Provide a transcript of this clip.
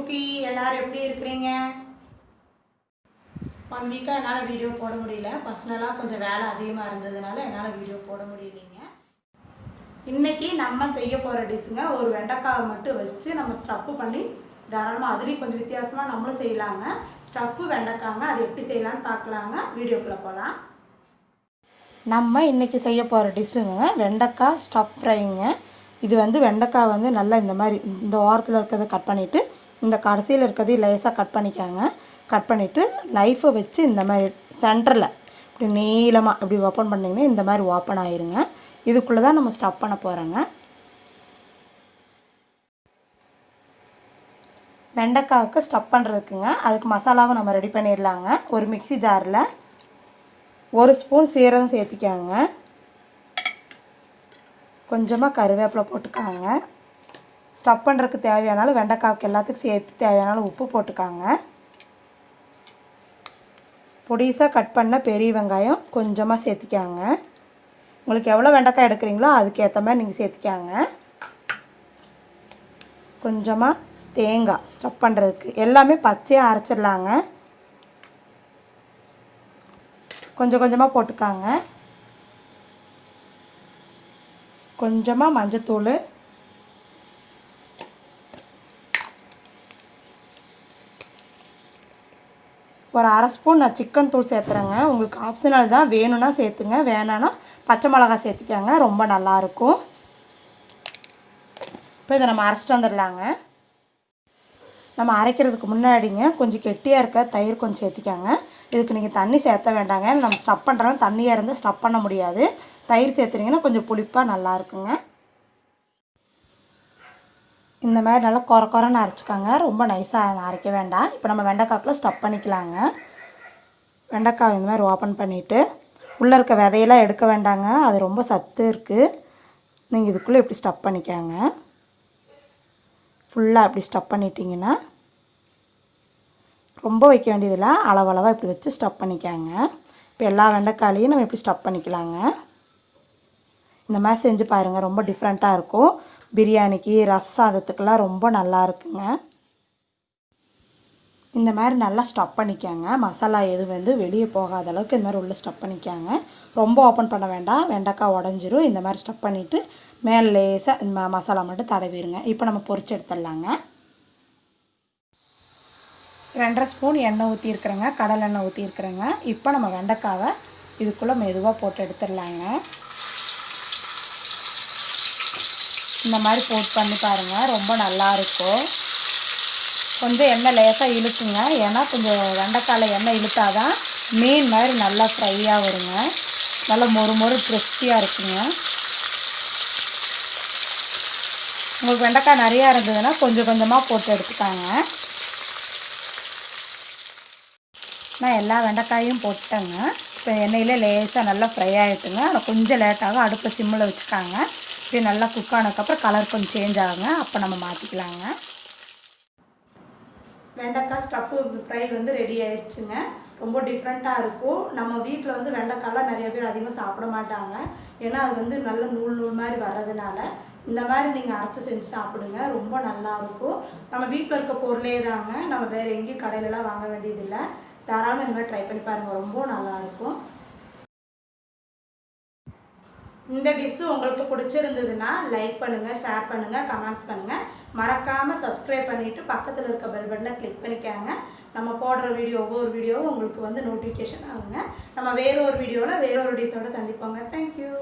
Cookie எல்லாரும் எப்படி இருக்கிறீங்க? 1 வீக்காக என்னால் வீடியோ போட முடியல. பர்சனலாக கொஞ்சம் வேலை அதிகமாக இருந்ததுனால என்னால் வீடியோ போட முடியலைங்க. இன்றைக்கி நம்ம செய்ய போகிற டிஷ்ஷுங்க ஒரு வெண்டைக்காவை மட்டும் வச்சு நம்ம ஸ்டஃப்பு பண்ணி தாராளமாக அதுலேயும் கொஞ்சம் வித்தியாசமாக நம்மளும் செய்யலாங்க. ஸ்டஃப்பு வெண்டைக்காங்க, அது எப்படி செய்யலான்னு பார்க்கலாங்க. வீடியோக்குள்ளே போகலாம். நம்ம இன்றைக்கி செய்ய போகிற டிஷ்ஷுங்க வெண்டைக்காய் ஸ்டஃப் ஃப்ரைங்க. இது வெண்டைக்காய் நல்லா இந்த மாதிரி இந்த ஓரத்தில் இருக்கிறத கட் பண்ணிவிட்டு இந்த கடைசியில் இருக்கிறதையும் லேசாக கட் பண்ணிக்காங்க. கட் பண்ணிவிட்டு நைஃபை வச்சு இந்த மாதிரி சென்டரில் இப்படி நீளமாக இப்படி ஓப்பன் பண்ணிங்கன்னா இந்த மாதிரி ஓப்பன் ஆயிருங்க. இதுக்குள்ளே தான் நம்ம ஸ்டஃப் பண்ண போகிறோங்க. வெண்டைக்காவுக்கு ஸ்டஃப் பண்ணுறதுக்குங்க அதுக்கு மசாலாவை நம்ம ரெடி பண்ணிடலாங்க. ஒரு மிக்ஸி ஜாரில் 1 ஸ்பூன் சீரகம் சேர்த்திக்காங்க. கொஞ்சமாக கருவேப்பிலை போட்டுக்காங்க. ஸ்டஃப் பண்ணுறதுக்கு தேவையானாலும் வெண்டைக்காய்க்கு எல்லாத்துக்கும் சேர்த்து தேவையானாலும் உப்பு போட்டுக்காங்க. பொடிசாக கட் பண்ண பெரிய வெங்காயம் கொஞ்சமாக சேர்த்திக்காங்க. உங்களுக்கு எவ்வளோ வெண்டைக்காய் எடுக்கிறீங்களோ அதுக்கேற்ற மாதிரி நீங்கள் சேர்த்திக்காங்க. கொஞ்சமாக தேங்காய் ஸ்டஃப் பண்ணுறதுக்கு எல்லாமே பச்சையாக அரைச்சிடலாங்க. கொஞ்சம் கொஞ்சமாக போட்டுக்காங்க. கொஞ்சமாக மஞ்சத்தூள், ஒரு 1/2 ஸ்பூன் நான் சிக்கன் தூள் சேர்த்துறேங்க. உங்களுக்கு ஆப்ஷனல் தான், வேணும்னா சேர்த்துங்க, வேணான்னா பச்சை மிளகாய் சேர்த்துக்காங்க, ரொம்ப நல்லாயிருக்கும். இப்போ இதை நம்ம அரைச்சிட்டு வந்துடலாங்க. நம்ம அரைக்கிறதுக்கு முன்னாடிங்க கொஞ்சம் கெட்டியாக இருக்க தயிர் கொஞ்சம் சேர்த்திக்காங்க. இதுக்கு நீங்கள் தண்ணி சேர்த்த வேண்டாங்க. நம்ம ஸ்டஃப் பண்ணுறோம், தண்ணியாக இருந்தால் ஸ்டஃப் பண்ண முடியாது. தயிர் சேர்த்துனீங்கன்னா கொஞ்சம் புளிப்பாக நல்லாயிருக்குங்க. இந்த மாதிரி நல்லா குறன்னு அரைச்சிக்காங்க. ரொம்ப நைஸாக அரைக்க வேண்டாம். இப்போ நம்ம வெண்டைக்காய்க்குள்ளே ஸ்டஃப் பண்ணிக்கலாங்க. வெண்டைக்காய் இந்த மாதிரி ஓப்பன் பண்ணிவிட்டு உள்ளே இருக்க விதையெல்லாம் எடுக்க வேண்டாங்க, அது ரொம்ப சத்து இருக்குது. நீங்கள் இதுக்குள்ளே இப்படி ஸ்டஃப் பண்ணிக்காங்க. ஃபுல்லாக இப்படி ஸ்டஃப் பண்ணிட்டீங்கன்னா ரொம்ப வைக்க வேண்டியதில்லை, அளவளவாக இப்படி வச்சு ஸ்டஃப் பண்ணிக்காங்க. இப்போ எல்லா வெண்டைக்காயிலையும் நம்ம இப்படி ஸ்டஃப் பண்ணிக்கலாங்க. இந்த மாதிரி செஞ்சு பாருங்கள், ரொம்ப டிஃப்ரெண்ட்டாக இருக்கும். பிரியாணிக்கு ரசம் சாதத்துக்கெல்லாம் ரொம்ப நல்லா இருக்குங்க. இந்த மாதிரி நல்லா ஸ்டஃப் பண்ணிக்காங்க. மசாலா எது வெளியே போகாத அளவுக்கு இந்த மாதிரி உள்ளே ஸ்டஃப் பண்ணிக்காங்க. ரொம்ப ஓப்பன் பண்ண வேண்டாம், வெண்டைக்காய் உடஞ்சிரும். இந்த மாதிரி ஸ்டஃப் பண்ணிவிட்டு மேலே லேசாக இந்த மசாலா மட்டும் தடவிடுங்க. இப்போ நம்ம பொரிச்சு எடுத்துடலாங்க. 2.5 ஸ்பூன் எண்ணெய் ஊற்றிருக்கிறேங்க, கடலை எண்ணெய் ஊற்றிருக்கிறேங்க. இப்போ நம்ம வெண்டைக்காவை இதுக்குள்ளே மெதுவாக போட்டு எடுத்துடலாங்க. இந்த மாதிரி போட்டு பண்ணி பாருங்கள், ரொம்ப நல்லாயிருக்கும். கொஞ்சம் எண்ணெய் லேசாக இழுக்குங்க, ஏன்னா கொஞ்சம் வெண்டைக்காயில் எண்ணெய் இழுத்தாதான் மீன் மாதிரி நல்லா ஃப்ரையாக வருங்க. நல்லா மொறு கிறிஸ்பியாக இருக்குங்க. உங்களுக்கு வெண்டைக்காய் நிறையா இருந்ததுன்னா கொஞ்சம் கொஞ்சமாக போட்டு எடுத்துக்காங்க. நான் எல்லா வெண்டைக்காயும் போட்டேங்க. இப்போ எண்ணெயில் லேசாக நல்லா ஃப்ரை ஆகிட்டுங்க. ஆனால் கொஞ்சம் லேட்டாகும், அடுப்பை சிம்மில் வச்சுக்காங்க. இப்படி நல்லா குக் ஆனதுக்கப்புறம் கலர் கொஞ்சம் சேஞ்ச் ஆகுங்க, அப்போ நம்ம மாற்றிக்கலாங்க. வெண்டைக்காய் ஸ்டஃப்பு ஃப்ரை ரெடி ஆயிடுச்சுங்க. ரொம்ப டிஃப்ரெண்ட்டாக இருக்கும். நம்ம வீட்டில் வெண்டைக்காயெலாம் நிறைய பேர் அதிகமாக சாப்பிட மாட்டாங்க, ஏன்னா அது நல்ல நூல் மாதிரி வர்றதுனால இந்த மாதிரி நீங்கள் அரைச்சி செஞ்சு சாப்பிடுங்க, ரொம்ப நல்லாயிருக்கும். நம்ம வீட்டில் இருக்க பொருளே தாங்க, நம்ம வேறு எங்கேயும் கடையிலலாம் வாங்க வேண்டியதில்லை. தாராளமாக இந்த மாதிரி ட்ரை பண்ணி பாருங்கள், ரொம்ப நல்லாயிருக்கும். இந்த டிஷ்ஷு உங்களுக்கு பிடிச்சிருந்ததுன்னா லைக் பண்ணுங்கள், ஷேர் பண்ணுங்கள், கமெண்ட்ஸ் பண்ணுங்கள். மறக்காமல் சப்ஸ்கிரைப் பண்ணிவிட்டு பக்கத்தில் இருக்க பெல் பட்டனை கிளிக் பண்ணிக்காங்க. நம்ம போடுற ஒவ்வொரு வீடியோவும் உங்களுக்கு நோட்டிஃபிகேஷன் ஆகுங்க. நம்ம வேறு ஒரு வீடியோவில் வேறு ஒரு டிஷ்ஷோட சந்திப்போங்க. தேங்க்யூ.